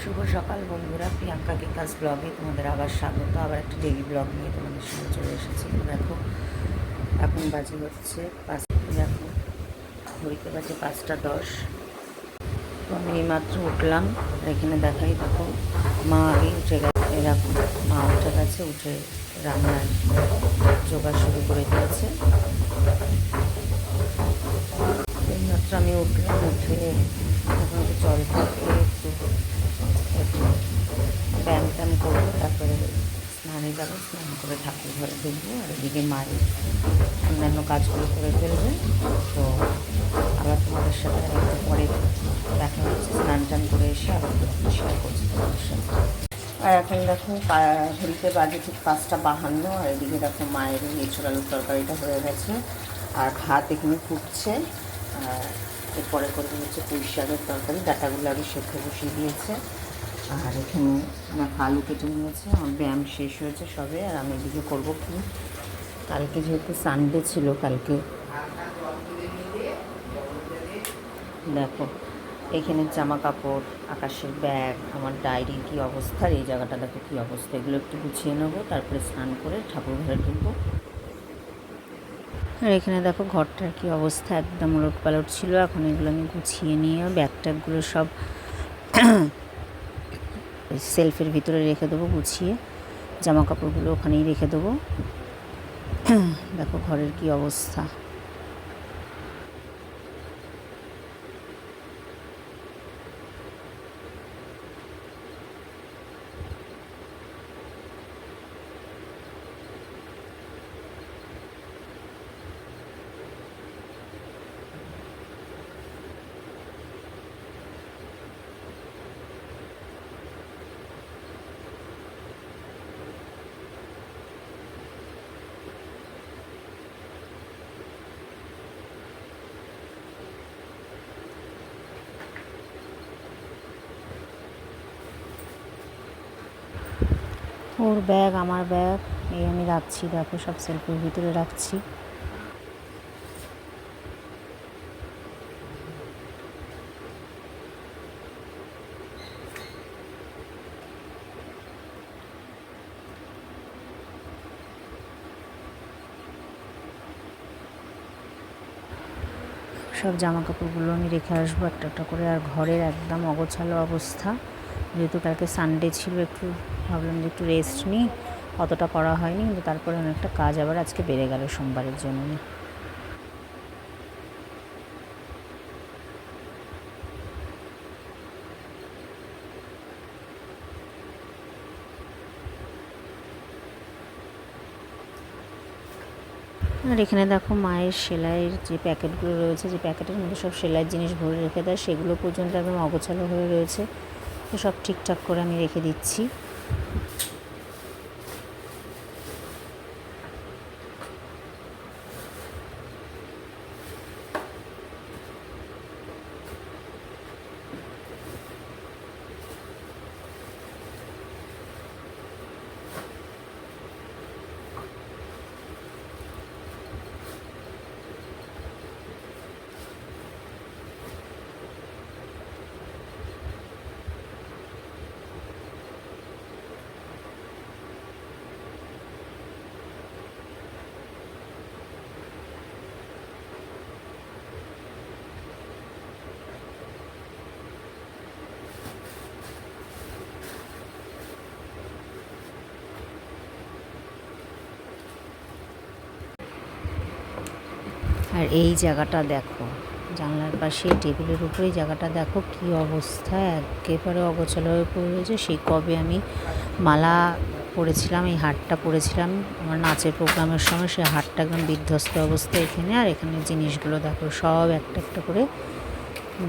শুভ সকাল বন্ধুরা, প্রিয়াঙ্কা কেকাস ব্লগে তোমাদের আবার স্বাগত। আবার একটা ডেইলি ব্লগ নিয়ে তোমাদের সঙ্গে চলে এসেছি। দেখো এখন বাজে হচ্ছে দেখো ঘড়িতে বাজে 5টা 10। তো আমি এইমাত্র উঠলাম। আর এখানে দেখাই, দেখো মা আগে উঠে গেছে। এরকম মা উঠে গেছে, উঠে রান্নার জোগাড় শুরু করে দিয়েছে। এইমাত্র আমি উঠলাম, উঠে এখন একটু জল খেয়ে একটু ব্যায়াম ট্যায়াম করবো, তারপরে স্নানে যাবো। স্নান করে ঠাকুর ঘরে ঢুকবো, আর এদিকে মায়ের অন্যান্য কাজগুলো করে ফেলবে। তো আবার তোমাদের সাথে একটু পরে দেখা হচ্ছে। স্নান টান করে এসে আবার শেয়ার করছি তোমাদের সাথে। আর এখন দেখো ঘড়িতে বাজে ঠিক 5টা 52। আর এদিকে দেখো মায়ের এঁচোড় আলুর তরকারিটা হয়ে গেছে, আর ভাত এখানে ফুটছে। আর এরপরে করতে হচ্ছে পুঁই শাকের তরকারি। ডাটাগুলো আগে সেদ্ধ বসিয়ে দিয়েছে। আর এখানে আলু কেটে নিয়েছে। আমার ব্যায়াম শেষ হয়েছে সবে। আর আমি এদিকে করবো কি, কালকে যেহেতু সানডে ছিল, কালকে দেখো এখানে জামা কাপড়, আকাশের ব্যাগ, আমার ডায়েরির কী অবস্থা, আর এই জায়গাটা দেখো কী অবস্থা। এগুলো একটু গুছিয়ে নেবো, তারপরে স্নান করে ঠাকুর ঘরে ঢুকবো। আর এখানে দেখো ঘরটার কী অবস্থা, একদম ওলট পালট ছিল। এখন এগুলো আমি গুছিয়ে নিয়ে ব্যাগ ট্যাগগুলো সব সেলফের ভিতরে রেখে দেবো গুছিয়ে। জামা কাপড়গুলো ওখানেই রেখে দেবো। দেখো ঘরের কী অবস্থা। ওর ব্যাগ, আমার ব্যাগ, এই আমি রাখছি। দেখো সব সেলফের ভিতরে রাখছি। সব জামা কাপড়গুলো আমি রেখে আসবো একটা একটা করে। আর ঘরের একদম অগোছালো অবস্থা, যেহেতু কালকে সানডে ছিল, একটু ভাবলাম যে একটু রেস্ট নিই। অতটা করা হয়নি, কিন্তু তারপরে অনেকটা কাজ আবার আজকে বেড়ে গেল সোমবারের জন্য। আর এখানে দেখো মায়ের সেলাইয়ের যে প্যাকেটগুলো রয়েছে, যে প্যাকেটের মধ্যে সব সেলাইয়ের জিনিস ভরে রেখে দেয়, সেগুলো পর্যন্ত একদম অগোছালো হয়ে রয়েছে। তো সব ঠিকঠাক করে আমি রেখে দিচ্ছি। আর এই জায়গাটা দেখো, জানলার পাশে টেবিলের উপরে এই জায়গাটা দেখো কী অবস্থা, একেবারে অগোছালো হয়ে পড়ে রয়েছে। সেই কবে আমি মালা পরেছিলাম, এই হারটা পরেছিলাম আমার নাচের প্রোগ্রামের সময়, সেই হারটা একদম বিধ্বস্ত অবস্থা এখানে। আর এখানে জিনিসগুলো দেখো সব একটা একটা করে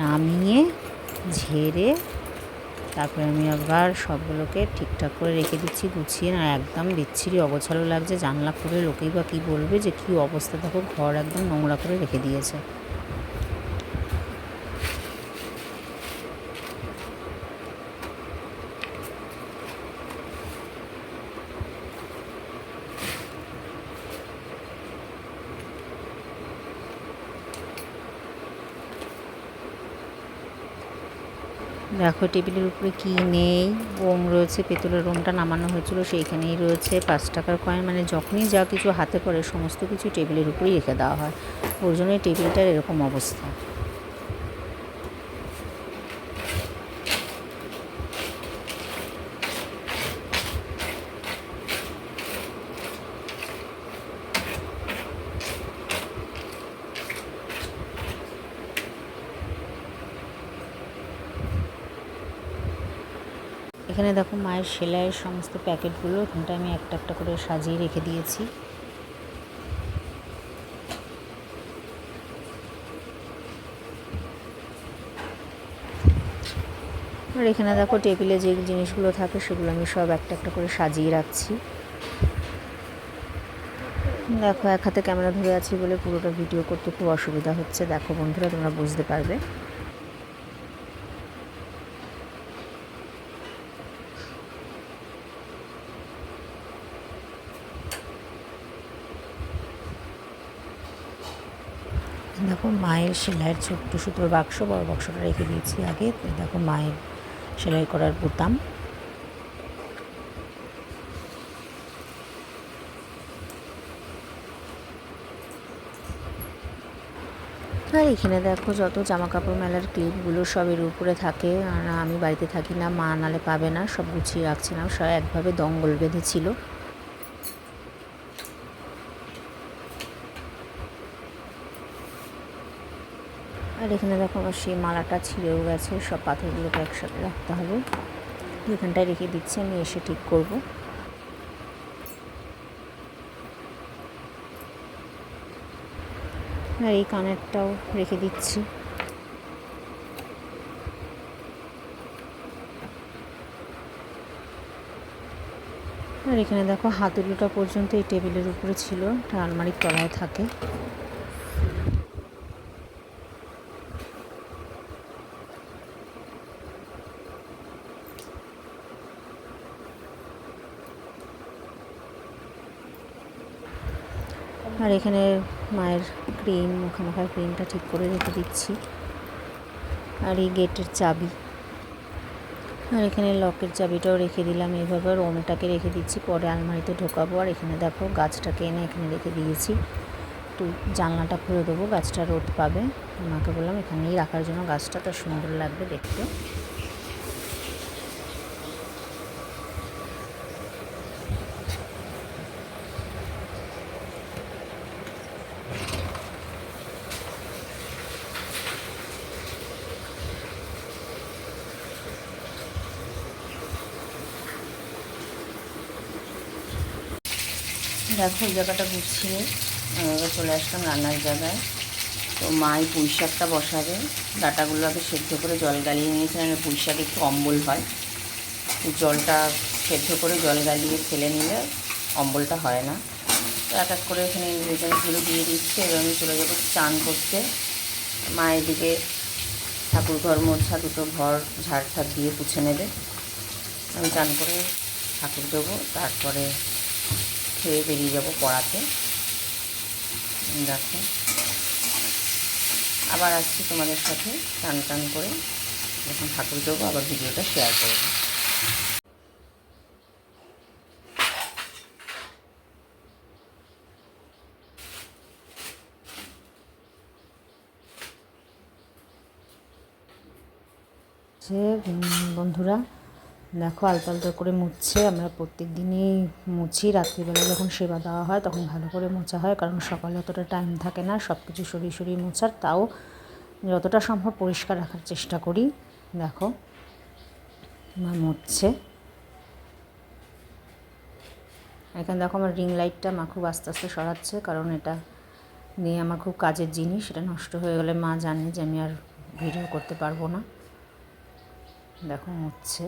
নামিয়ে ঝেড়ে তারপরে আমি আবার সবগুলোকে ঠিকঠাক করে রেখে দিচ্ছি গুছিয়ে। না একদম বিচ্ছিরি অগোছালো লাগছে। জানলা খুলে লোকেই বা কী বলবে যে কী অবস্থা, দেখো ঘর একদম নোংরা করে রেখে দিয়েছে। দেখো টেবিলের উপরে কি নেই, ওম রয়েছে, পেতলের ওমটা নামানো হয়েছিল সেইখানেই রয়েছে 5 টাকার কয়েন। মানে যখনই যা কিছু হাতে পড়ে সমস্ত কিছু টেবিলের উপরেই রেখে দেওয়া হয়, ওর জন্যই টেবিলটার এরকম অবস্থা। এখানে দেখো মায়ের সেলাইয়ের সমস্ত প্যাকেটগুলো এখানটা আমি একটা একটা করে সাজিয়ে রেখে দিয়েছি। আর এখানে দেখো টেবিলে যে জিনিসগুলো থাকে সেগুলো আমি সব একটা একটা করে সাজিয়ে রাখছি। দেখো এক হাতে ক্যামেরা ধরে আছি বলে পুরোটা ভিডিও করতে খুব অসুবিধা হচ্ছে। দেখো বন্ধুরা, তোমরা বুঝতে পারবে। দেখো মায়ের সেলাইয়ের ছোট্ট সুতোর বাক্স, বড় বাক্সটা রেখে দিয়েছি আগে। দেখো মায়ের সেলাই করার বোতাম। আর এখানে দেখো যত জামা কাপড় মেলার ক্লিপগুলো সবের উপরে থাকে। আর আমি বাড়িতে থাকি না, মা নালে পাবে না, সব গুছিয়ে রাখছিলাম, সব একভাবে দঙ্গল বেঁধেছিল। আর এখানে দেখো আমার সেই মালাটা ছিঁড়েও গেছে, সব পাথরগুলোকে একসাথে রাখতে হবে। এখানটায় রেখে দিচ্ছি, আমি এসে ঠিক করব। আর এই কানেরটাও রেখে দিচ্ছি। আর এখানে দেখো হাতুড়িটা পর্যন্ত এই টেবিলের উপরে ছিল, এটা আলমারির তলায় থাকে। আর এখানে মায়ের ক্রিম, মুখামাখার ক্রিমটা ঠিক করে রেখে দিচ্ছি। আর এই গেটের চাবি, আর এখানে লকের চাবিটাও রেখে দিলাম এইভাবে। আর ওমটাকে রেখে দিচ্ছি, পরে আলমারিতে ঢোকাবো। আর এখানে দেখো গাছটাকে এনে এখানে রেখে দিয়েছি, একটু জানলাটা খুলে দেবো, গাছটা রোদ পাবে। মাকে বললাম এখানেই রাখার জন্য, গাছটা তো সুন্দর লাগবে দেখতে। দেখো এই জায়গাটা গুছিয়ে এবার চলে আসলাম রান্নার জায়গায়। তো মাই পুঁই শাকটা বসাবে। ডাঁটাগুলো আগে সেদ্ধ করে জল গালিয়ে নিয়েছিলাম, পুঁই শাক একটু অম্বল হয়, জলটা সেদ্ধ করে জল গালিয়ে ফেলে নিলে অম্বলটা হয় না। তো এক এক করে এখানে ইনগ্রিডিয়েন্টসগুলো দিয়ে দিচ্ছে। এবার আমি চলে যাবো চান করতে। মায়ের দিকে ঠাকুর ঘর মোছা, দুটো ঘর ঝাড় ঠাড় দিয়ে পুছে নেবে। আমি চান করে ঠাকুর দেবো, তারপরে খেয়ে বেরিয়ে যাবো পড়াতে। দেখো আবার আসছি তোমাদের সাথে টান টান করে, যখন ঠাকুর দেবো আবার ভিডিওটা শেয়ার করবো। বন্ধুরা দেখো আলতো আলতো করে মুছছে। আমরা প্রত্যেক দিনই মুছি, রাত্রিবেলা যখন সেবা দেওয়া হয় তখন ভালো করে মোছা হয়, কারণ সকালে অতটা টাইম থাকে না সব কিছু সরিয়ে সরিয়ে মোছার। তাও যতটা সম্ভব পরিষ্কার রাখার চেষ্টা করি। দেখো আমার মুছছে। এখানে দেখো আমার রিং লাইটটা মা খুব আস্তে আস্তে সরাচ্ছে, কারণ এটা নিয়ে আমার খুব কাজের জিনিস। এটা নষ্ট হয়ে গেলে মা জানে যে আমি আর ভিডিও করতে পারবো না। দেখো মুছছে।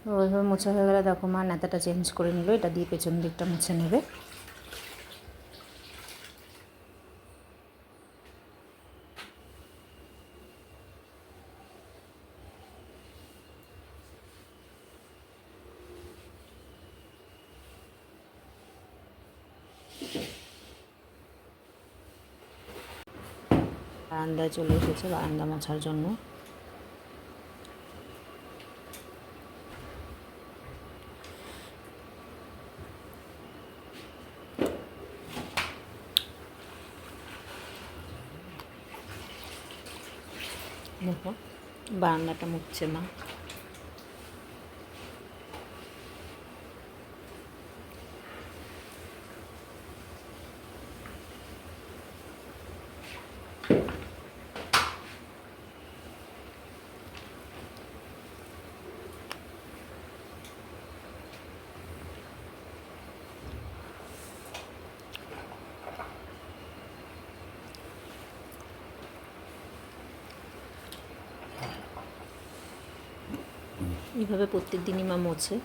তো ওইভাবে মোছা হয়ে গেলে দেখো মা নেতাটা চেঞ্জ করে নিল, এটা দিয়ে পেছন দিকটা মুছে নেবে। বারান্দায় চলে এসেছে বারান্দা মোছার জন্য। দেখো বারান্দাটা মুছছে মা। এইভাবে প্রত্যেক দিনই মা মোছে,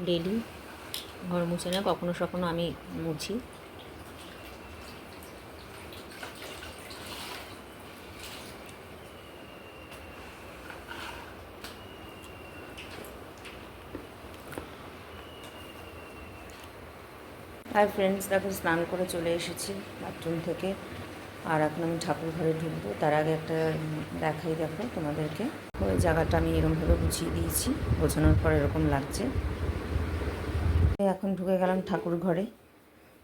ডেলি ঘর মুছে না, কখনো সখনো আমি মুছি। হাই ফ্রেন্ডস, দেখো স্নান করে চলে এসেছি বাথরুম থেকে। আর এখন আমি ঠাকুর ঘরে ঢুকবো, তার আগে একটা দেখাই দেখো তোমাদেরকে। ওই জায়গাটা আমি এরকমভাবে গুছিয়ে দিয়েছি, গোছানোর পর এরকম লাগছে। এখন ঢুকে গেলাম ঠাকুর ঘরে,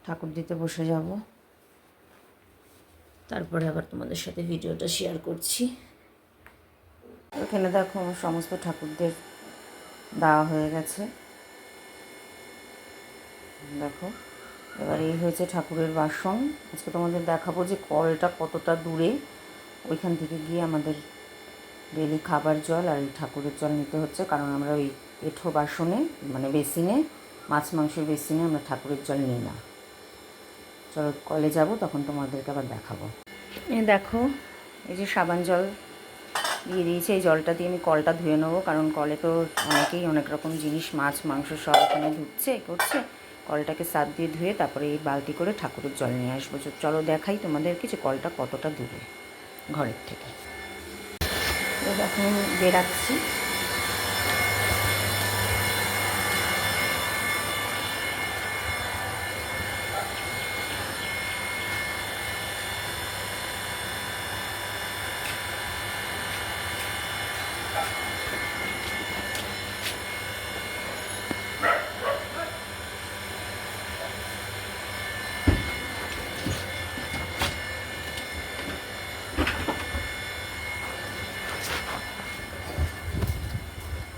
ঠাকুর দিতে বসে যাব। তারপরে আবার তোমাদের সাথে ভিডিওটা শেয়ার করছি। এখানে দেখো আমার সমস্ত ঠাকুরদের দেওয়া হয়ে গেছে। দেখো এবার এই হয়েছে ঠাকুরের বাসন। আজকে তোমাদের দেখাবো যে কলটা কতটা দূরে, ওইখান থেকে গিয়ে আমাদের ডেলি খাবার জল আর এই ঠাকুরের জল নিতে হচ্ছে, কারণ আমরা ওই এঁঠো বাসনে মানে বেসিনে, মাছ মাংসের বেসিনে আমরা ঠাকুরের জল নিই না। চলো কলে যাব, তখন তোমাদেরকে আবার দেখাবো। এই দেখো এই যে সাবান জল দিয়ে দিয়েছি, এই জলটা দিয়ে আমি কলটা ধুয়ে নেবো, কারণ কলে তো অনেকেই অনেক রকম জিনিস মাছ মাংস সব এখানে ধুচ্ছে করছে। কলটাকে সার্ফ দিয়ে ধুয়ে তারপরে এই বালতি করে ঠাকুরের জল নিয়ে আসবো। চলো দেখাই তোমাদেরকে যে কলটা কতটা দূরে ঘরের থেকে। এখন বেরাচ্ছি।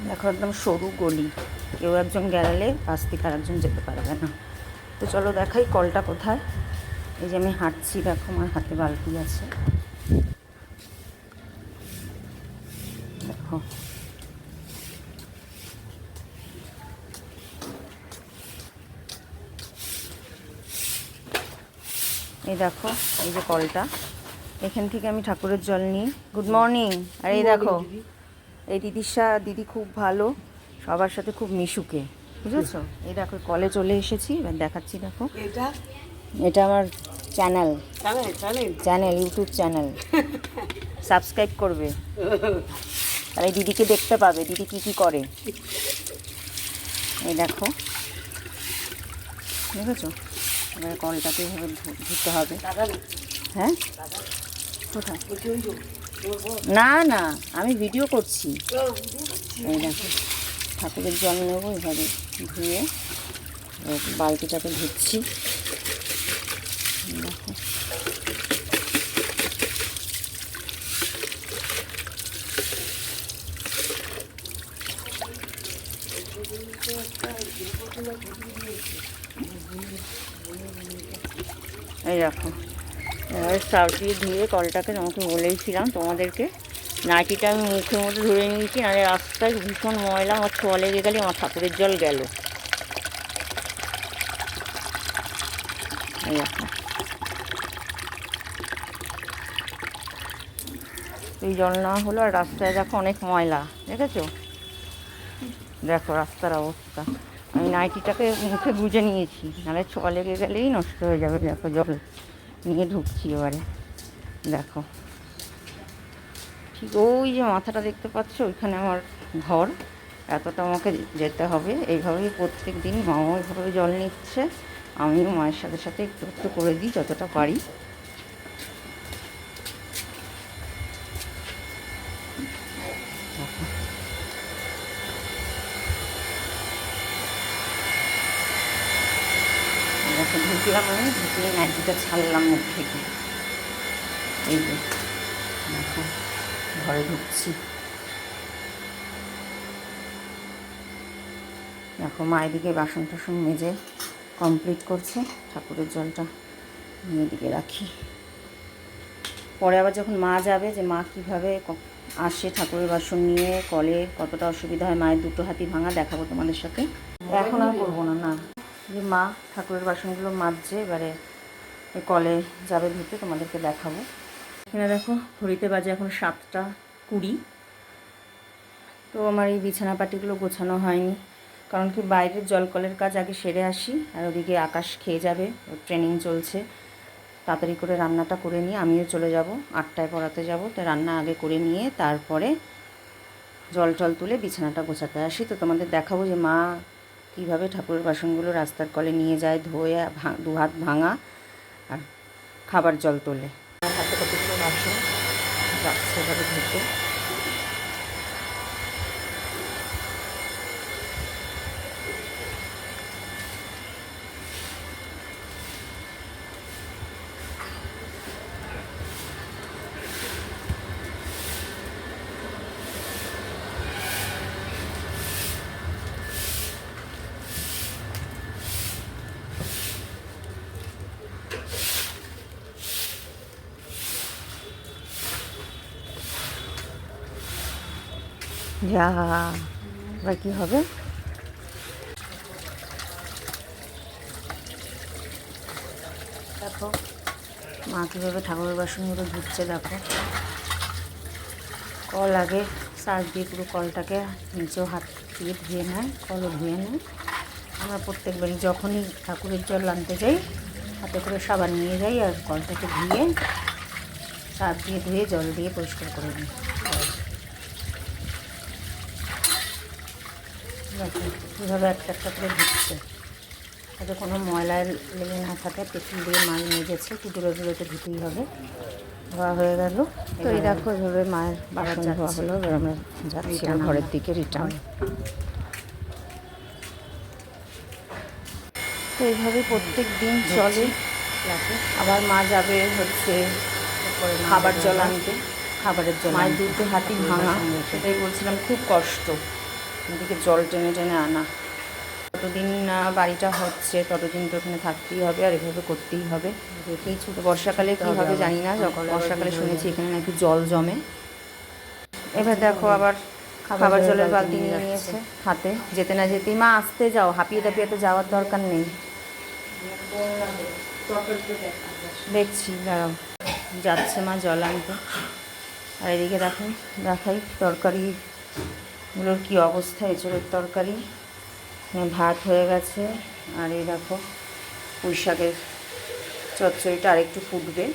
দেখো একদম সরু গলি, কেউ একজন গেলে পাশ থেকে আর একজন যেতে পারবে না। তো চলো দেখাই কলটা কোথায়। এই যে আমি হাঁটছি, দেখো আমার হাতে বালতি আছে। দেখো এই দেখো এই যে কলটা, এখান থেকে আমি ঠাকুরের জল নিই। Good morning. আর এই দেখো এই দিদি খুব ভালো, সবার সাথে খুব মিশুকে, বুঝেছো। এই দেখো কলে চলে এসেছি, এবার দেখাচ্ছি। দেখো এটা আমার চ্যানেল ইউটিউব চ্যানেল, সাবস্ক্রাইব করবে, তাহলে দিদিকে দেখতে পাবে দিদি কী কী করে। এই দেখো দেখেছো, এবার কলটাকে এভাবে ধুতে হবে। হ্যাঁ কোথায়? না না আমি ভিডিও করছি। এই দেখো ঠাকুরের জল নেবো, এভাবে ধুয়ে বালতিটাকে ধুচ্ছি। দেখো এই দেখো এবার সার্ফ দিয়ে ধুয়ে কলটাকে, তোমাকে বলেইছিলাম তোমাদেরকে, নাইটিটা আমি মুখের মধ্যে ধরে নিয়েছি, নাহলে রাস্তায় ভীষণ ময়লা, আমার ছোঁয়া লেগে গেলে আমার ঠাকুরের জল গেল। এই দেখো এই জল না হলো, আর রাস্তায় দেখো অনেক ময়লা, দেখেছো, দেখো রাস্তার অবস্থা। আমি নাইটিটাকে মুখে গুজে নিয়েছি, নাহলে ছোঁয়া লেগে গেলেই নষ্ট হয়ে যাবে। দেখো জল নিয়ে ঢুকছি এবারে। দেখো ঠিক ওই যে মাথাটা দেখতে পাচ্ছ, ওইখানে আমার ঘর, এতটা আমাকে যেতে হবে। এইভাবেই প্রত্যেক দিন মাও এইভাবে জল নিচ্ছে, আমিও মায়ের সাথে সাথে একটু একটু করে দিই যতটা পারি। দেখো ঢুকলাম, আমি ঢুকলে নাইটিটা ছাড়লাম মুখ থেকে। এই যে দেখো ঘরে ঢুকছি, দেখো মা এদিকে বাসন টাসন মেজে কমপ্লিট করছে। ঠাকুরের জলটা নিয়ে এদিকে রাখি, পরে আবার যখন মা যাবে, যে মা কীভাবে আসে ঠাকুরের বাসন নিয়ে কলে, কতটা অসুবিধা হয়, মায়ের দুটো হাতি ভাঙা দেখাবো তোমাদের সাথে। এখন আর করবো না, না যে মা ঠাকুরের বাসনগুলো মাজছে, এবারে কলে যাবে ধুতে, তোমাদেরকে দেখাবো। এখানে দেখো ঘড়িতে বাজে এখন 7:20। তো আমার এই বিছানা পাটিগুলো গোছানো হয়নি, কারণ কি বাইরের জলকলের কাজ আগে সেরে আসি, আর ওদিকে আকাশ খেয়ে যাবে, ওর ট্রেনিং চলছে। তাড়াতাড়ি করে রান্নাটা করে নিয়ে আমিও চলে যাব, 8টায় পড়াতে যাব, তো রান্না আগে করে নিয়ে তারপরে জল টল তুলে বিছানাটা গোছাতে আসি। তো তোমাদের দেখাবো যে মা কীভাবে ঠাকুরের বাসনগুলো রাস্তার কলে নিয়ে যায়, ধোয়ে দু হাত ভাঙা, আর খাবার জল তোলে। হাতে কতগুলো বাসন যাচ্ছে এভাবে ধুতে। যা এবার কী হবে, দেখো মা কীভাবে ঠাকুরের বাসনগুলো ধুচ্ছে। দেখো কল আগে সার্ফ দিয়ে পুরো কলটাকে নিচেও হাত দিয়ে ধুয়ে নেয়, কলও ধুয়ে নেয়। আমরা প্রত্যেকবারই যখনই ঠাকুরের জল আনতে যাই হাতে করে সাবান নিয়ে যাই, আর কলটাকে ধুয়ে সার্ফ দিয়ে ধুয়ে জল দিয়ে পরিষ্কার করে নিই। দেখো কীভাবে একটা একটা করে ধুচ্ছে, যাতে কোনো ময়লা লেগে না থাকে। তেঁতুল দিয়ে মাল মেজেছে, একটু দূরে দূরে তো ধুতেই হবে। ধোয়া হয়ে গেল, তো এই দেখো এভাবে মায়ের বাসন ধোয়া হলো। এবার আমরা যাচ্ছি ঘরের দিকে রিটার্ন। তো এইভাবে প্রত্যেক দিন চলে। আবার মা যাবে হচ্ছে খাবার জল আনতে, খাবারের জল, মায়ের দুটো হাতি ভাঙা, সেটাই বলছিলাম, খুব কষ্ট এদিকে জল টেনে টেনে আনা। যতদিন না বাড়িটা হচ্ছে ততদিন তো ওখানে থাকতেই হবে, আর এভাবে করতেই হবে। দেখেই ছোটো বর্ষাকালে কী হবে জানি না, যখন বর্ষাকালে শুনেছি এখানে নাকি জল জমে। এবার দেখো আবার খাবার জলের বালতি নিয়ে নিয়েছে হাতে, যেতে না যেতেই মা আসতে যাও, হাঁপিয়ে টাপিয়ে তো যাওয়ার দরকার নেই। দেখছি দাঁড়াও, যাচ্ছে মা জল আনতে। আর এদিকে দেখো দেখাই তরকারিগুলোর কী অবস্থা। এঁচড়ের তরকারি, ভাত হয়ে গেছে, আর এই দেখো পুঁই শাকের চচ্চড়িটা আরেকটু ফুটবে,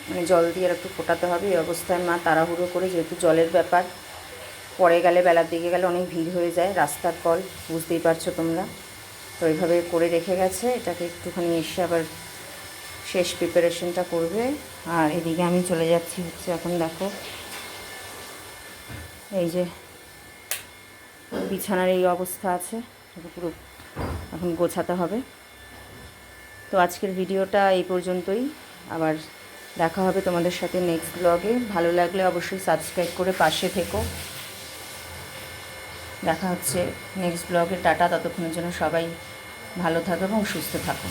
মানে জল দিয়ে আর একটু ফোটাতে হবে। এই অবস্থায় মা তাড়াহুড়ো করে, যেহেতু জলের ব্যাপার, পরে গেলে বেলার দিকে গেলে অনেক ভিড় হয়ে যায়, রাস্তার কল বুঝতেই পারছো তোমরা, তো এইভাবে করে রেখে গেছে। এটাকে একটুখানি এসে আবার শেষ প্রিপারেশনটা করবে। আর এদিকে আমি চলে যাচ্ছি হচ্ছে, এখন দেখো এই যে বিছানার এই অবস্থা আছে, পুরো এখন গোছাতে হবে। তো আজকের ভিডিওটা এই পর্যন্তই, আবার দেখা হবে তোমাদের সাথে নেক্সট ব্লগে। ভালো লাগলে অবশ্যই সাবস্ক্রাইব করে পাশে থেকো। দেখা হচ্ছে নেক্সট ব্লগে। টাটা, ততক্ষণের জন্য সবাই ভালো থাকো এবং সুস্থ থাকো।